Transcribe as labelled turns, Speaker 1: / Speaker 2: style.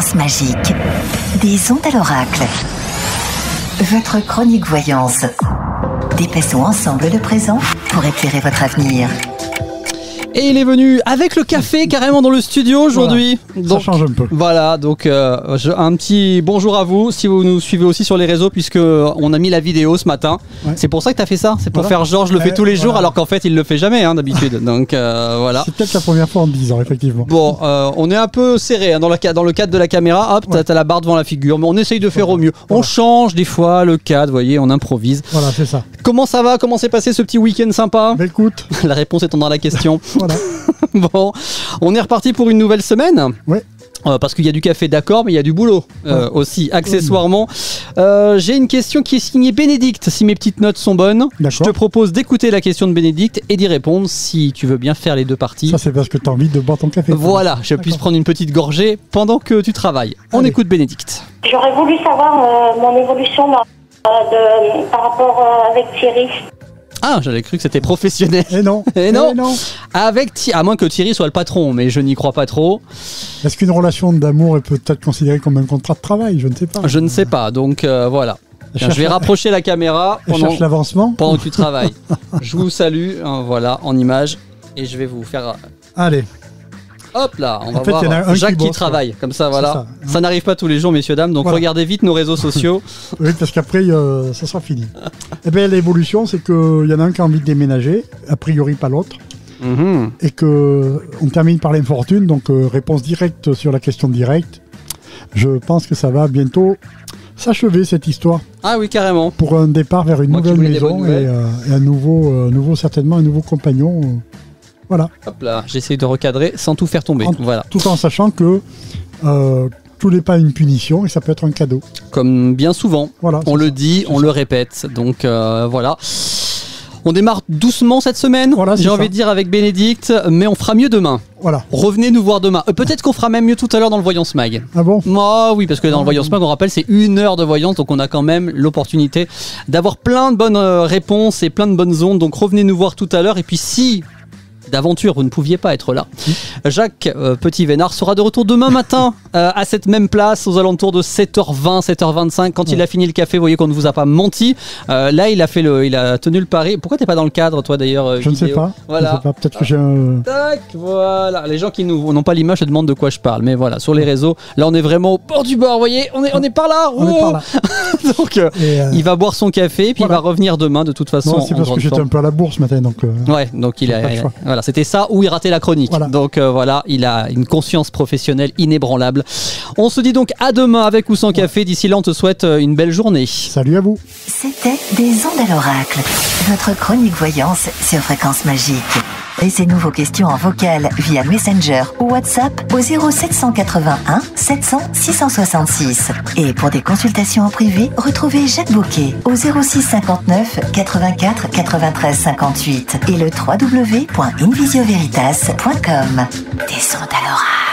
Speaker 1: fréquence magique. Des ondes à l'oracle. Votre chronique voyance. Dépassons ensemble le présent pour éclairer votre avenir.
Speaker 2: Et il est venu avec le café carrément dans le studio aujourd'hui.
Speaker 3: Voilà,
Speaker 2: donc,
Speaker 3: ça change un peu.
Speaker 2: Voilà, donc un petit bonjour à vous si vous nous suivez aussi sur les réseaux puisque on a mis la vidéo ce matin. Ouais. C'est pour ça que tu as fait ça. C'est pour faire genre je le fais tous les jours alors qu'en fait il le fait jamais d'habitude. Donc voilà.
Speaker 3: C'est peut-être la première fois en 10 ans effectivement.
Speaker 2: Bon, on est un peu serré dans le cadre de la caméra. Hop, t'as la barre devant la figure, mais on essaye de faire au mieux. On change des fois le cadre, vous voyez, on improvise.
Speaker 3: Voilà, c'est ça.
Speaker 2: Comment ça va? Comment s'est passé ce petit week-end sympa?
Speaker 3: Bah, écoute.
Speaker 2: La réponse étant dans la question.
Speaker 3: Voilà.
Speaker 2: Bon, on est reparti pour une nouvelle semaine.
Speaker 3: Ouais.
Speaker 2: Parce qu'il y a du café, d'accord, mais il y a du boulot aussi, accessoirement. J'ai une question qui est signée Bénédicte, si mes petites notes sont bonnes. Je te propose d'écouter la question de Bénédicte et d'y répondre si tu veux bien faire les deux parties.
Speaker 3: Ça, c'est parce que tu as envie de boire ton café.
Speaker 2: Voilà, je puisse prendre une petite gorgée pendant que tu travailles. On écoute Bénédicte.
Speaker 4: J'aurais voulu savoir mon évolution par rapport avec Thierry.
Speaker 2: Ah, j'avais cru que c'était professionnel.
Speaker 3: Et non.
Speaker 2: Et non. À moins que Thierry soit le patron, mais je n'y crois pas trop.
Speaker 3: Est-ce qu'une relation d'amour est peut-être considérée comme un contrat de travail? Je ne sais pas.
Speaker 2: Je ne sais pas, donc voilà. Je vais rapprocher la caméra
Speaker 3: cherche l'avancement
Speaker 2: pendant que tu travailles. Je vous salue, voilà, en image, et je vais vous faire...
Speaker 3: Allez.
Speaker 2: Hop là, on va voir Jacques qui travaille, comme ça, voilà. Ça n'arrive pas tous les jours, messieurs, dames, donc regardez vite nos réseaux sociaux.
Speaker 3: Oui, parce qu'après, ça sera fini. Eh bien, l'évolution, c'est qu'il y en a un qui a envie de déménager, a priori pas l'autre, et qu'on termine par l'infortune, donc réponse directe sur la question directe. Je pense que ça va bientôt s'achever, cette histoire.
Speaker 2: Ah oui, carrément.
Speaker 3: Pour un départ vers une nouvelle maison et un nouveau, certainement un nouveau compagnon. Voilà.
Speaker 2: Hop là, j'essaie de recadrer sans tout faire tomber. Voilà.
Speaker 3: Tout en sachant que tout n'est pas une punition et ça peut être un cadeau.
Speaker 2: Comme bien souvent,
Speaker 3: voilà,
Speaker 2: on le dit, on le répète. Donc voilà. On démarre doucement cette semaine, j'ai envie de dire avec Bénédicte, mais on fera mieux demain.
Speaker 3: Voilà.
Speaker 2: Revenez nous voir demain. Peut-être qu'on fera même mieux tout à l'heure dans le Voyance Mag.
Speaker 3: Ah bon?
Speaker 2: Oh, oui, parce que dans le Voyance Mag, on rappelle, c'est 1 heure de voyance, donc on a quand même l'opportunité d'avoir plein de bonnes réponses et plein de bonnes ondes. Donc revenez nous voir tout à l'heure. Et puis si... d'aventure, vous ne pouviez pas être là. Jacques Petit-Vénard sera de retour demain matin à cette même place aux alentours de 7h20, 7h25 quand il a fini le café. Vous voyez qu'on ne vous a pas menti. Là, il a tenu le pari. Pourquoi t'es pas dans le cadre, toi d'ailleurs?
Speaker 3: Je ne sais pas.
Speaker 2: Voilà.
Speaker 3: Je sais pas. Peut-être que j'ai un...
Speaker 2: Tac, voilà. Les gens qui n'ont pas l'image se demandent de quoi je parle. Mais voilà, sur les réseaux, là, on est vraiment au bord du bord. Vous voyez, on est par là.
Speaker 3: On est par là.
Speaker 2: Donc, il va boire son café, puis il va revenir demain de toute façon.
Speaker 3: Non, c'est parce que j'étais un peu à la bourse ce matin, donc.
Speaker 2: Ouais, donc voilà, c'était ça ou il ratait la chronique. Voilà. Donc voilà, il a une conscience professionnelle inébranlable. On se dit donc à demain avec ou sans café. D'ici là, on te souhaite une belle journée.
Speaker 3: Salut à vous.
Speaker 1: C'était Des ondes à l'oracle, votre chronique voyance sur Fréquence Magique. Laissez-nous vos questions en vocal via Messenger ou WhatsApp au 0781 700 666. Et pour des consultations en privé, retrouvez Jacques Bouquet au 06 59 84 93 58 et le www.invisioveritas.com. Des ondes à l'oracle.